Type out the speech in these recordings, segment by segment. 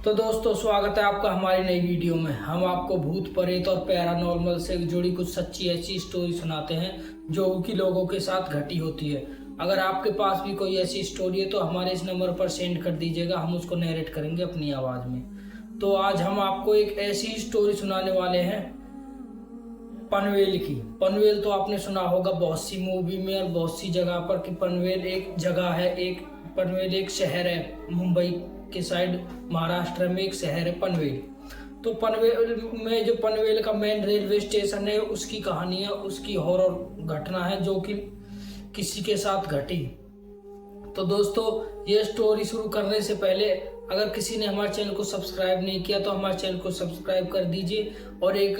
तो दोस्तों स्वागत है आपका हमारी नई वीडियो में। हम आपको भूत प्रेत और पैरानॉर्मल से जुड़ी कुछ सच्ची ऐसी स्टोरी सुनाते हैं जो कि लोगों के साथ घटी होती है। अगर आपके पास भी कोई ऐसी स्टोरी है तो हमारे इस नंबर पर सेंड कर दीजिएगा, हम उसको नरेट करेंगे अपनी आवाज़ में। तो आज हम आपको एक ऐसी स्टोरी सुनाने वाले हैं पनवेल की। पनवेल तो आपने सुना होगा बहुत सी मूवी में और बहुत सी जगह पर कि पनवेल एक जगह है, पनवेल एक शहर है। मुंबई के साइड महाराष्ट्र में एक शहर है पनवेल। तो पनवेल में जो पनवेल का मेन रेलवे स्टेशन है उसकी कहानी है, उसकी हॉरर घटना है जो कि किसी के साथ घटी। तो दोस्तों ये स्टोरी शुरू करने से पहले अगर किसी ने हमारे चैनल को सब्सक्राइब नहीं किया तो हमारे चैनल को सब्सक्राइब कर दीजिए और एक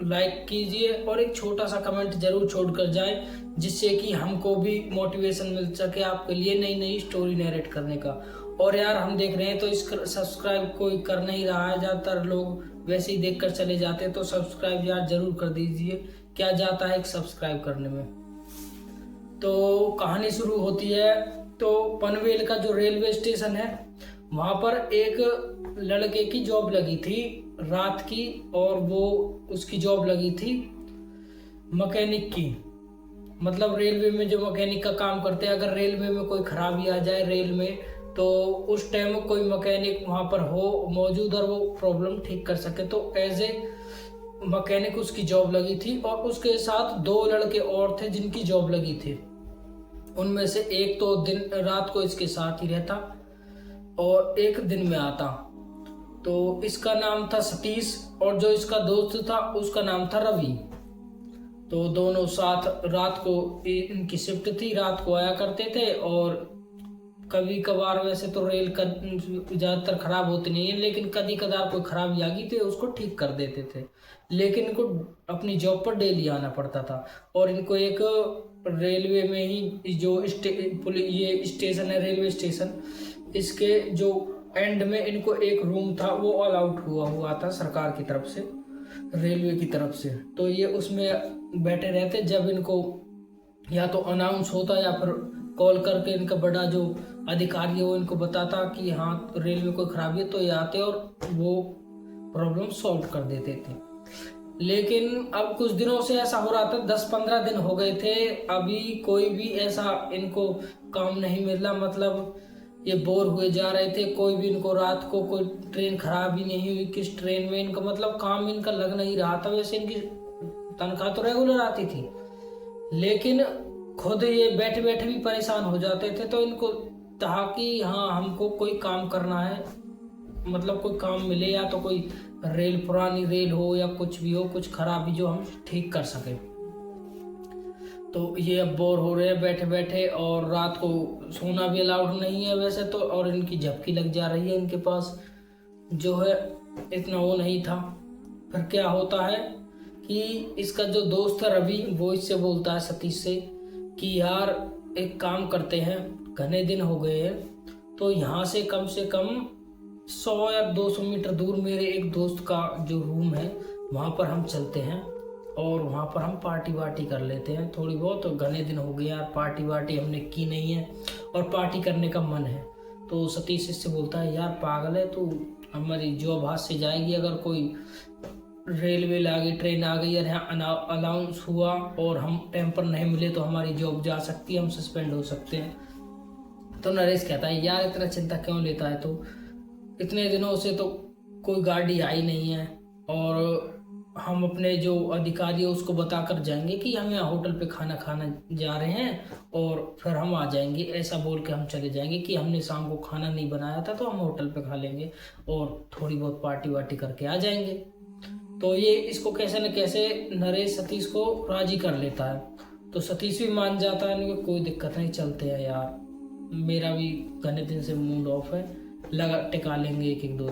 लाइक कीजिए और एक छोटा सा कमेंट जरूर छोड़ कर जाए, जिससे कि हमको भी मोटिवेशन मिल सके आपके लिए नई नई स्टोरी नरेट करने का। और यार हम देख रहे हैं तो इस सब्सक्राइब कोई कर नहीं रहा है, ज़्यादातर लोग वैसे ही देख कर चले जाते हैं। तो सब्सक्राइब यार जरूर कर दीजिए, क्या जाता है एक सब्सक्राइब करने में। तो कहानी शुरू होती है। तो पनवेल का जो रेलवे स्टेशन है वहाँ पर एक लड़के की जॉब लगी थी रात की, और वो उसकी जॉब लगी थी मैकेनिक की। मतलब रेलवे में जो मैकेनिक का काम करते हैं, अगर रेलवे में कोई खराबी आ जाए रेल में तो उस टाइम कोई मैकेनिक वहाँ पर हो मौजूद और वो प्रॉब्लम ठीक कर सके। तो एज ए मैकेनिक उसकी जॉब लगी थी और उसके साथ दो लड़के और थे जिनकी जॉब लगी थी। उनमें से एक तो दिन रात को इसके साथ ही रहता और एक दिन में आता। तो इसका नाम था सतीश और जो इसका दोस्त था उसका नाम था रवि। तो दोनों साथ रात को इनकी शिफ्ट थी, रात को आया करते थे। और कभी कभार वैसे तो रेल का ज़्यादातर खराब होती नहीं है, लेकिन कभी कदार कोई खराबी आ गई थी उसको ठीक कर देते थे। लेकिन इनको अपनी जॉब पर डेली आना पड़ता था। और इनको एक रेलवे में ही जो ये स्टेशन है रेलवे स्टेशन, इसके जो एंड में इनको एक रूम था वो ऑल आउट हुआ था सरकार की तरफ से, रेलवे की तरफ से। तो ये उसमें बैठे रहते जब इनको या तो अनाउंस होता या फिर कॉल करके इनका बड़ा जो अधिकारी है वो इनको बताता कि हाँ रेल में कोई खराबी है, तो ये आते और वो प्रॉब्लम सॉल्व कर देते थे। लेकिन अब कुछ दिनों से ऐसा हो रहा था, 10-15 दिन हो गए थे, अभी कोई भी ऐसा इनको काम नहीं मिला। मतलब ये बोर हुए जा रहे थे। कोई भी इनको रात को कोई ट्रेन खराब ही नहीं हुई, किस ट्रेन में इनका मतलब काम इनका लग नहीं रहा था। वैसे इनकी तनख्वाह तो रेगुलर आती थी, लेकिन खुद ये बैठे बैठे भी परेशान हो जाते थे। तो इनको था कि हाँ हमको कोई काम करना है, मतलब कोई काम मिले, या तो कोई रेल पुरानी रेल हो या कुछ भी हो, कुछ खराबी जो हम ठीक कर सके। तो ये अब बोर हो रहे हैं बैठे बैठे, और रात को सोना भी अलाउड नहीं है वैसे तो, और इनकी झपकी लग जा रही है। इनके पास जो है इतना वो नहीं था। फिर क्या होता है कि इसका जो दोस्त है रवि, वो इससे बोलता है सतीश से कि यार एक काम करते हैं, घने दिन हो गए हैं तो यहाँ से कम 100 या 200 मीटर दूर मेरे एक दोस्त का जो रूम है वहाँ पर हम चलते हैं और वहाँ पर हम पार्टी वार्टी कर लेते हैं थोड़ी बहुत। तो घने दिन हो गए यार, पार्टी वार्टी हमने की नहीं है और पार्टी करने का मन है। तो सतीश इससे बोलता है यार पागल है तू, हमारी जॉब हाथ से जाएगी। अगर कोई रेलवे आ गई, ट्रेन आ गई और यहाँ अनाउंस हुआ और हम टाइम पर नहीं मिले तो हमारी जॉब जा सकती है, हम सस्पेंड हो सकते हैं। तो नरेश कहता है यार इतना चिंता क्यों लेता है, तो इतने दिनों से तो कोई गाड़ी आई नहीं है और हम अपने जो अधिकारी है उसको बताकर जाएंगे कि हम यहाँ होटल पे खाना खाना जा रहे हैं और फिर हम आ जाएंगे। ऐसा बोल के हम चले जाएंगे कि हमने शाम को खाना नहीं बनाया था तो हम होटल पे खा लेंगे और थोड़ी बहुत पार्टी वार्टी करके आ जाएंगे। तो ये इसको कैसे न कैसे नरेश सतीश को राजी कर लेता है। तो सतीश भी मान जाता है, नहीं कोई दिक्कत नहीं, चलते हैं यार, मेरा भी घने दिन से मूड ऑफ है, लगा टिका लेंगे एक दो।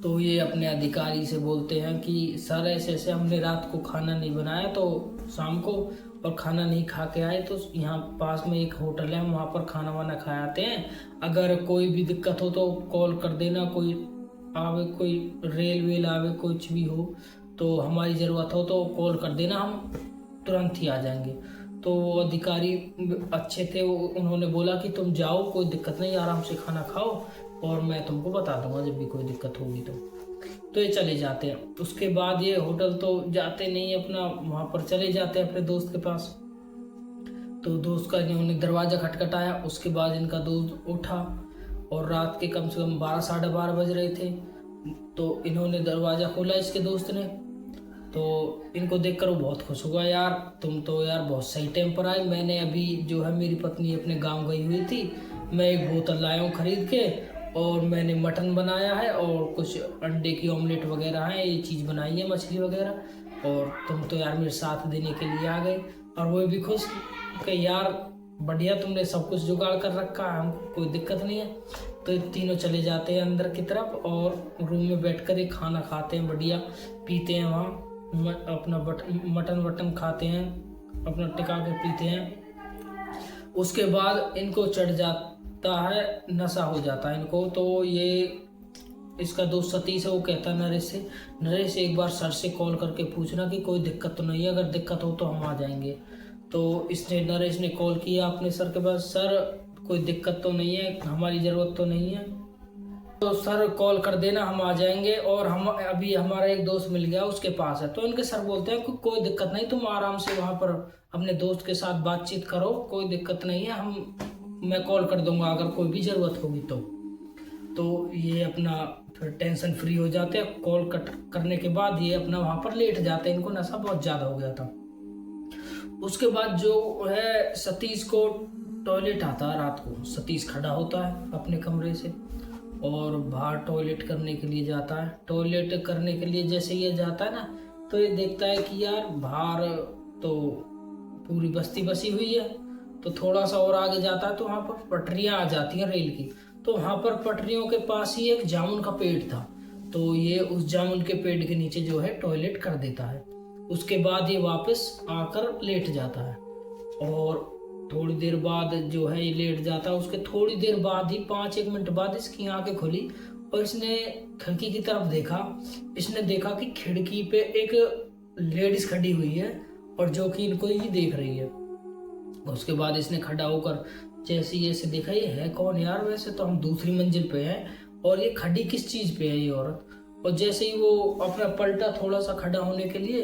तो ये अपने अधिकारी से बोलते हैं कि सर ऐसे ऐसे हमने रात को खाना नहीं बनाया तो शाम को और खाना नहीं खा के आए, तो यहाँ पास में एक होटल है हम वहाँ पर खाना वाना खा आते हैं। अगर कोई भी दिक्कत हो तो कॉल कर देना, कोई आवे, कोई रेल वेल आवे, कुछ भी हो तो हमारी ज़रूरत हो तो कॉल कर देना, हम तुरंत ही आ जाएंगे। तो वो अधिकारी अच्छे थे, उन्होंने बोला कि तुम जाओ, कोई दिक्कत नहीं, आराम से खाना खाओ, और मैं तुमको बता दूंगा जब भी कोई दिक्कत होगी तो ये चले जाते हैं। उसके बाद ये होटल तो जाते नहीं, अपना वहाँ पर चले जाते हैं अपने दोस्त के पास। तो दोस्त का इन्होंने दरवाज़ा खटखटाया। उसके बाद इनका दोस्त उठा और रात के कम से कम 12 साढ़े 12 बज रहे थे। तो इन्होंने दरवाज़ा खोला इसके दोस्त ने। तो इनको देखकर वो बहुत खुश हुआ, यार तुम तो यार बहुत सही टाइम पर आए। मैंने अभी जो है मेरी पत्नी अपने गांव गई हुई थी, मैं एक बोतल लाया हूँ खरीद के, और मैंने मटन बनाया है और कुछ अंडे की ऑमलेट वगैरह है, ये चीज़ बनाई है, मछली वगैरह, और तुम तो यार मेरे साथ देने के लिए आ गए। और वो भी खुश कि यार बढ़िया तुमने सब कुछ जुगाड़ कर रखा है, हमको कोई दिक्कत नहीं है। तो तीनों चले जाते हैं अंदर की तरफ और रूम में बैठकर एक खाना खाते हैं, बढ़िया पीते हैं वहाँ अपना मटन वटन खाते हैं, अपना टिका के पीते हैं। उसके बाद इनको चढ़ जाता है, नशा हो जाता है इनको। तो ये इसका दोस्त सतीश है, वो कहता है नरेश एक बार सर से कॉल करके पूछना कि कोई दिक्कत तो नहीं है, अगर दिक्कत हो तो हम आ जाएंगे। तो इसने नरेश ने कॉल किया अपने सर के पास, सर कोई दिक्कत तो नहीं है, हमारी ज़रूरत तो नहीं है, तो सर कॉल कर देना, हम आ जाएंगे। और हम अभी हमारा एक दोस्त मिल गया उसके पास है। तो इनके सर बोलते हैं कि कोई दिक्कत नहीं, तुम आराम से वहाँ पर अपने दोस्त के साथ बातचीत करो, कोई दिक्कत नहीं है, मैं कॉल कर दूंगा अगर कोई भी ज़रूरत होगी तो ये अपना फिर टेंशन फ्री हो जाते हैं। कॉल कट करने के बाद ये अपना वहाँ पर लेट जाते हैं, इनको नशा बहुत ज़्यादा हो गया था। उसके बाद जो है सतीश को टॉयलेट आता है रात को। सतीश खड़ा होता है अपने कमरे से और बाहर टॉयलेट करने के लिए जाता है। टॉयलेट करने के लिए जैसे ये जाता है ना, तो ये देखता है कि यार बाहर तो पूरी बस्ती बसी हुई है। तो थोड़ा सा और आगे जाता है तो वहाँ पर पटरियाँ आ जाती हैं रेल की। तो वहाँ पर पटरियों के पास ही एक जामुन का पेड़ था। तो ये उस जामुन के पेड़ के नीचे जो है टॉयलेट कर देता है। उसके बाद ये वापस आकर लेट जाता है और थोड़ी देर बाद जो है ये लेट जाता है। उसके थोड़ी देर बाद ही 5-1 मिनट बाद इसकी आंखें खुली और इसने खिड़की की तरफ देखा। इसने देखा कि खिड़की पे एक लेडीज खड़ी हुई है और जो कि इनको ही देख रही है। उसके बाद इसने खड़ा होकर जैसे ही ऐसे देखा, ये है कौन यार, वैसे तो हम दूसरी मंजिल पे हैं और ये खड़ी किस चीज पे है ये औरत। और जैसे ही वो अपना पलटा थोड़ा सा खड़ा होने के लिए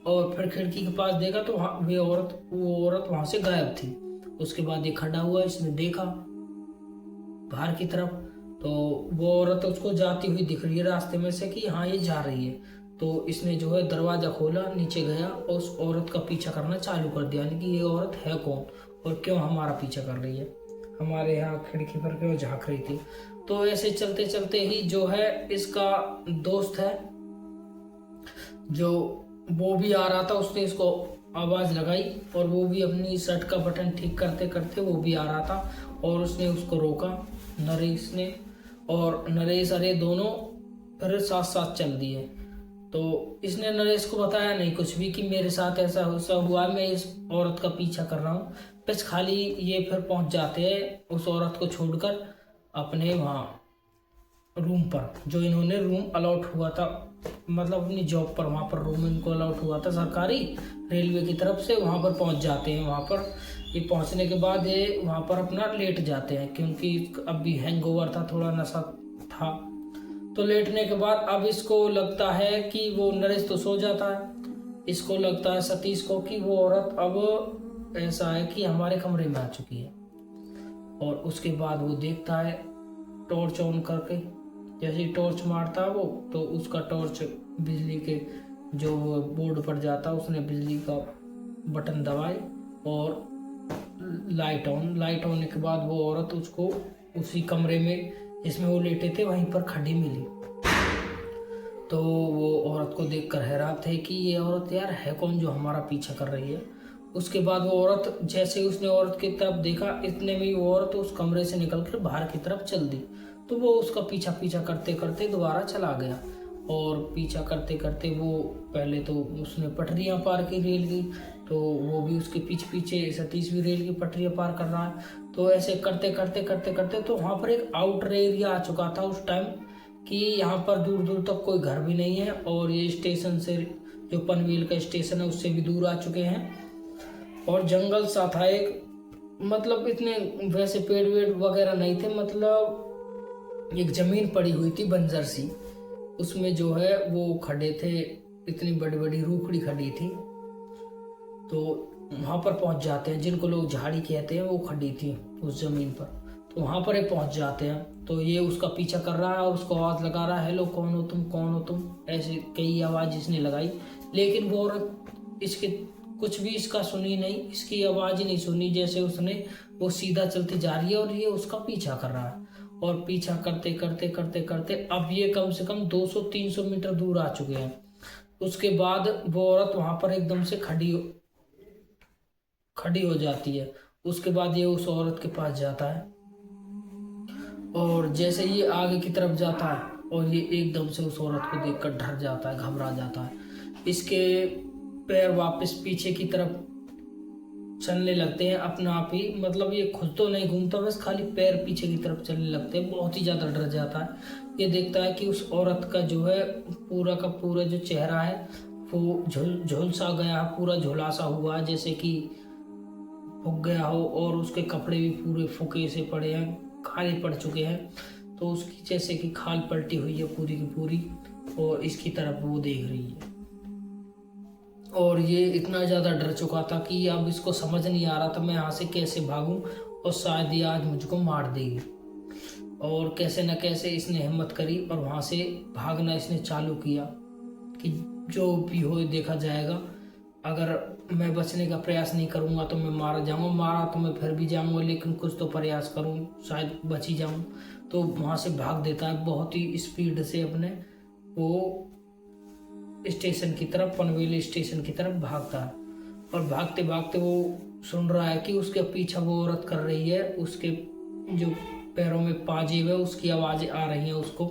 और फिर खिड़की के पास देखा तो वो औरत वहां से गायब थी। उसके बाद ये खड़ा हुआ, इसने देखा बाहर की तरफ, तो वो औरत उसको जाती हुई दिख रही है रास्ते में से कि हाँ ये जा रही है। तो इसने जो है दरवाजा खोला, नीचे गया और उस औरत का पीछा करना चालू कर दिया, यानी कि ये औरत है कौन और क्यों हमारा पीछा कर रही है, हमारे यहाँ खिड़की पर क्यों झांक रही थी। तो ऐसे चलते चलते ही जो है इसका दोस्त है जो वो भी आ रहा था, उसने इसको आवाज़ लगाई और वो भी अपनी शर्ट का बटन ठीक करते करते वो भी आ रहा था और उसने उसको रोका, नरेश ने और नरेश, अरे दोनों फिर साथ साथ चल दिए। तो इसने नरेश को बताया नहीं कुछ भी कि मेरे साथ ऐसा हुआ, मैं इस औरत का पीछा कर रहा हूँ। बस खाली ये फिर पहुंच जाते हैं उस औरत को छोड़कर अपने वहाँ रूम पर, जो इन्होंने रूम अलॉट हुआ था, मतलब अपनी जॉब पर वहाँ पर रूम इनको अलॉट हुआ था सरकारी रेलवे की तरफ से। वहाँ पर पहुँच जाते हैं। वहाँ पर ये पहुँचने के बाद ये वहाँ पर अपना लेट जाते हैं क्योंकि अब भी हैंगओवर था, थोड़ा नशा था। तो लेटने के बाद अब इसको लगता है कि वो नरेश तो सो जाता है, इसको लगता है सतीश को कि वो औरत अब ऐसा है कि हमारे कमरे में आ चुकी है। और उसके बाद वो देखता है टॉर्च ऑन करके, जैसे ही टॉर्च मारता है वो, तो उसका टॉर्च बिजली के जो बोर्ड पर जाता है, उसने बिजली का बटन दबाए और लाइट होने के बाद वो औरत उसको उसी कमरे में जिसमें वो लेटे थे वहीं पर खड़ी मिली। तो वो औरत को देखकर हैरान थे कि ये औरत यार है कौन जो हमारा पीछा कर रही है। उसके बाद वो औरत, जैसे उसने औरत की तरफ देखा, इतने में वो औरत उस कमरे से निकलकर बाहर की तरफ चल दी। तो वो उसका पीछा करते करते दोबारा चला गया और पीछा करते करते वो पहले तो उसने पटरियां पार की रेल की, तो वो भी उसके पीछे सतीश भी रेल की पटरियां पार कर रहा है। तो ऐसे करते करते तो वहाँ पर एक आउटर एरिया आ चुका था उस टाइम कि यहाँ पर दूर दूर तक कोई घर भी नहीं है और ये स्टेशन से, जो पनवेल का स्टेशन है, उससे भी दूर आ चुके हैं और जंगल सा था एक, मतलब इतने वैसे पेड़ वेड़ वगैरह नहीं थे, मतलब एक जमीन पड़ी हुई थी बंजर सी, उसमें जो है वो खड़े थे, इतनी बड़ी बड़ी रूखड़ी खड़ी थी। तो वहां पर पहुंच जाते हैं, जिनको लोग झाड़ी कहते हैं, वो खड़ी थी उस जमीन पर। तो वहां पर ये पहुंच जाते हैं, तो ये उसका पीछा कर रहा है और उसको आवाज लगा रहा है, हेलो कौन हो तुम, कौन हो तुम, ऐसे कई आवाज इसने लगाई। लेकिन वो औरत इसके कुछ भी इसका सुनी नहीं, इसकी आवाज ही नहीं सुनी। जैसे उसने वो सीधा चलती जा रही है और ये उसका पीछा कर रहा है, और पीछा करते करते करते करते अब ये कम से कम 200-300 मीटर दूर आ चुके हैं। उसके बाद वो औरत वहां पर एकदम से खड़ी हो जाती है। उसके बाद ये उस औरत के पास जाता है, और जैसे ये आगे की तरफ जाता है और ये एकदम से उस औरत को देखकर डर जाता है, घबरा जाता है। इसके पैर वापस पीछे की तरफ चलने लगते हैं अपने आप ही, मतलब ये खुद तो नहीं घूमता, बस खाली पैर पीछे की तरफ चलने लगते हैं। बहुत ही ज्यादा डर जाता है। ये देखता है कि उस औरत का जो है पूरा का पूरा जो चेहरा है वो झुलसा गया, पूरा झुलासा हुआ, जैसे कि फूक गया हो, और उसके कपड़े भी पूरे फूके से पड़े हैं, खाली पड़ चुके हैं। तो उसकी जैसे कि खाल पलटी हुई है पूरी की पूरी, और इसकी तरफ वो देख रही है। और ये इतना ज़्यादा डर चुका था कि अब इसको समझ नहीं आ रहा था मैं यहाँ से कैसे भागूं, और शायद ये आज मुझको मार देगी। और कैसे न कैसे इसने हिम्मत करी और वहाँ से भागना इसने चालू किया कि जो भी हो देखा जाएगा, अगर मैं बचने का प्रयास नहीं करूँगा तो मैं मारा जाऊँगा, मारा तो मैं फिर भी जाऊँगा, लेकिन कुछ तो प्रयास करूँ, शायद बच ही जाऊँ। तो वहाँ से भाग देता है बहुत ही स्पीड से, अपने वो स्टेशन की तरफ, पनवेल स्टेशन की तरफ भागता है। और भागते भागते वो सुन रहा है कि उसके पीछे वो औरत कर रही है, उसके जो पैरों में पाजेब है उसकी आवाज़ें आ रही हैं उसको,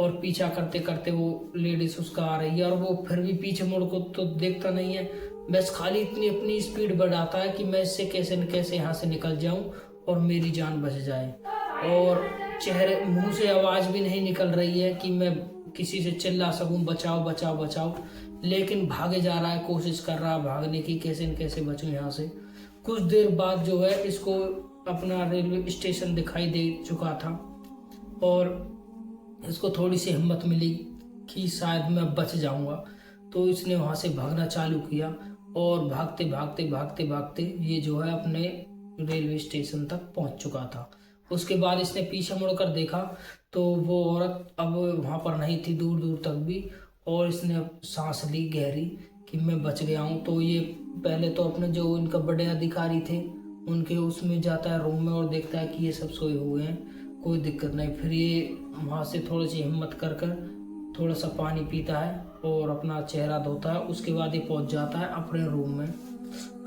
और पीछा करते करते वो लेडीज उसका आ रही है, और वो फिर भी पीछे मुड़ को तो देखता नहीं है, बस खाली इतनी अपनी स्पीड बढ़ाता है कि मैं इससे कैसे न कैसे यहाँ से निकल जाऊँ और मेरी जान बच जाए। और चेहरे मुंह से आवाज़ भी नहीं निकल रही है कि मैं किसी से चिल्ला सकूं बचाओ बचाओ बचाओ, लेकिन भागे जा रहा है, कोशिश कर रहा है भागने की, कैसे न कैसे बचूं यहाँ से। कुछ देर बाद जो है इसको अपना रेलवे स्टेशन दिखाई दे चुका था, और इसको थोड़ी सी हिम्मत मिली कि शायद मैं बच जाऊंगा। तो इसने वहाँ से भागना चालू किया, और भागते भागते भागते भागते ये जो है अपने रेलवे स्टेशन तक पहुँच चुका था। उसके बाद इसने पीछे मुड़कर देखा तो वो औरत अब वहाँ पर नहीं थी दूर दूर तक भी, और इसने सांस ली गहरी कि मैं बच गया हूँ। तो ये पहले तो अपने जो इनका बड़े अधिकारी थे उनके उसमें जाता है रूम में, और देखता है कि ये सब सोए हुए हैं, कोई दिक्कत नहीं। फिर ये वहाँ से थोड़ी सी हिम्मत कर थोड़ा सा पानी पीता है और अपना चेहरा धोता है। उसके बाद ये पहुँच जाता है अपने रूम में।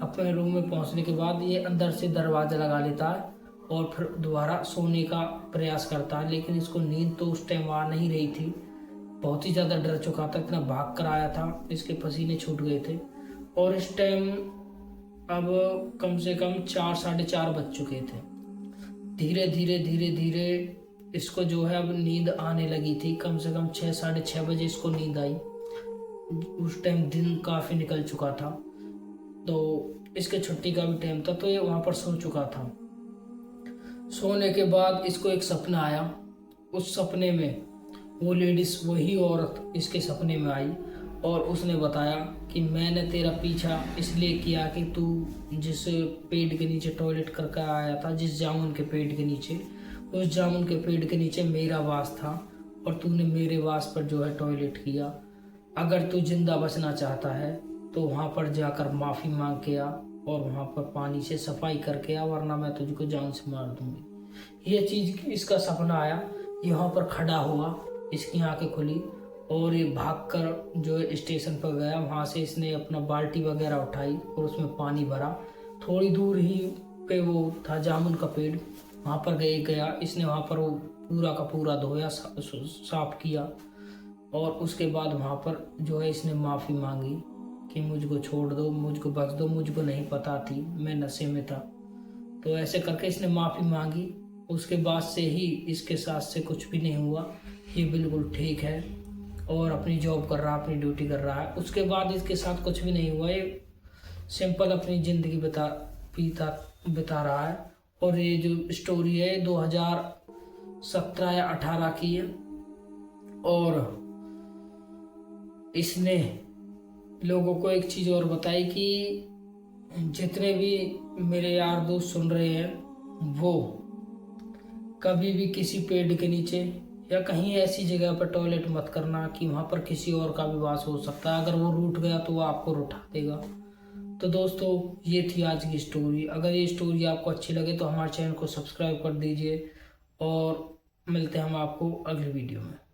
अपने रूम में पहुँचने के बाद ये अंदर से दरवाज़ा लगा लेता है और फिर दोबारा सोने का प्रयास करता है, लेकिन इसको नींद तो उस टाइम आ नहीं रही थी, बहुत ही ज़्यादा डर चुका था, इतना भाग कर आया था, इसके पसीने छूट गए थे। और इस टाइम अब कम से कम 4-4:30 बज चुके थे। धीरे धीरे धीरे धीरे इसको जो है अब नींद आने लगी थी, कम से कम 6-6:30 बजे इसको नींद आई। उस टाइम दिन काफ़ी निकल चुका था, तो इसके छुट्टी का भी टाइम था, तो ये वहाँ पर सो चुका था। सोने के बाद इसको एक सपना आया। उस सपने में वो लेडीज, वही औरत इसके सपने में आई, और उसने बताया कि मैंने तेरा पीछा इसलिए किया कि तू जिस पेड़ के नीचे टॉयलेट करके आया था, जिस जामुन के पेड़ के नीचे, उस जामुन के पेड़ के नीचे मेरा वास था, और तूने मेरे वास पर जो है टॉयलेट किया। अगर तू जिंदा बचना चाहता है तो वहाँ पर जाकर माफ़ी मांग के आ, और वहाँ पर पानी से सफाई करके आ, वरना मैं तुझको जान से मार दूंगी। ये चीज़, इसका सपना आया, यहाँ पर खड़ा हुआ, इसकी आंखें खुली, और ये भागकर जो है स्टेशन पर गया। वहाँ से इसने अपना बाल्टी वगैरह उठाई और उसमें पानी भरा। थोड़ी दूर ही पे वो था जामुन का पेड़, वहाँ पर गया इसने, वहाँ पर वो पूरा का पूरा धोया, साफ किया, और उसके बाद वहाँ पर जो है इसने माफ़ी मांगी कि मुझको छोड़ दो, मुझको बख्श दो, मुझको नहीं पता थी, मैं नशे में था। तो ऐसे करके इसने माफ़ी मांगी। उसके बाद से ही इसके साथ से कुछ भी नहीं हुआ, ये बिल्कुल ठीक है और अपनी जॉब कर रहा है, अपनी ड्यूटी कर रहा है। उसके बाद इसके साथ कुछ भी नहीं हुआ, ये सिंपल अपनी ज़िंदगी बिता रहा है। और ये जो स्टोरी है 2000 17 या 18 की है और इसने लोगों को एक चीज़ और बताई कि जितने भी मेरे यार दोस्त सुन रहे हैं वो कभी भी किसी पेड़ के नीचे या कहीं ऐसी जगह पर टॉयलेट मत करना कि वहाँ पर किसी और का भी वास हो सकता है। अगर वो रूठ गया तो वो आपको रुठा देगा। तो दोस्तों ये थी आज की स्टोरी। अगर ये स्टोरी आपको अच्छी लगे तो हमारे चैनल को सब्सक्राइब कर दीजिए और मिलते हैं हम आपको अगली वीडियो में।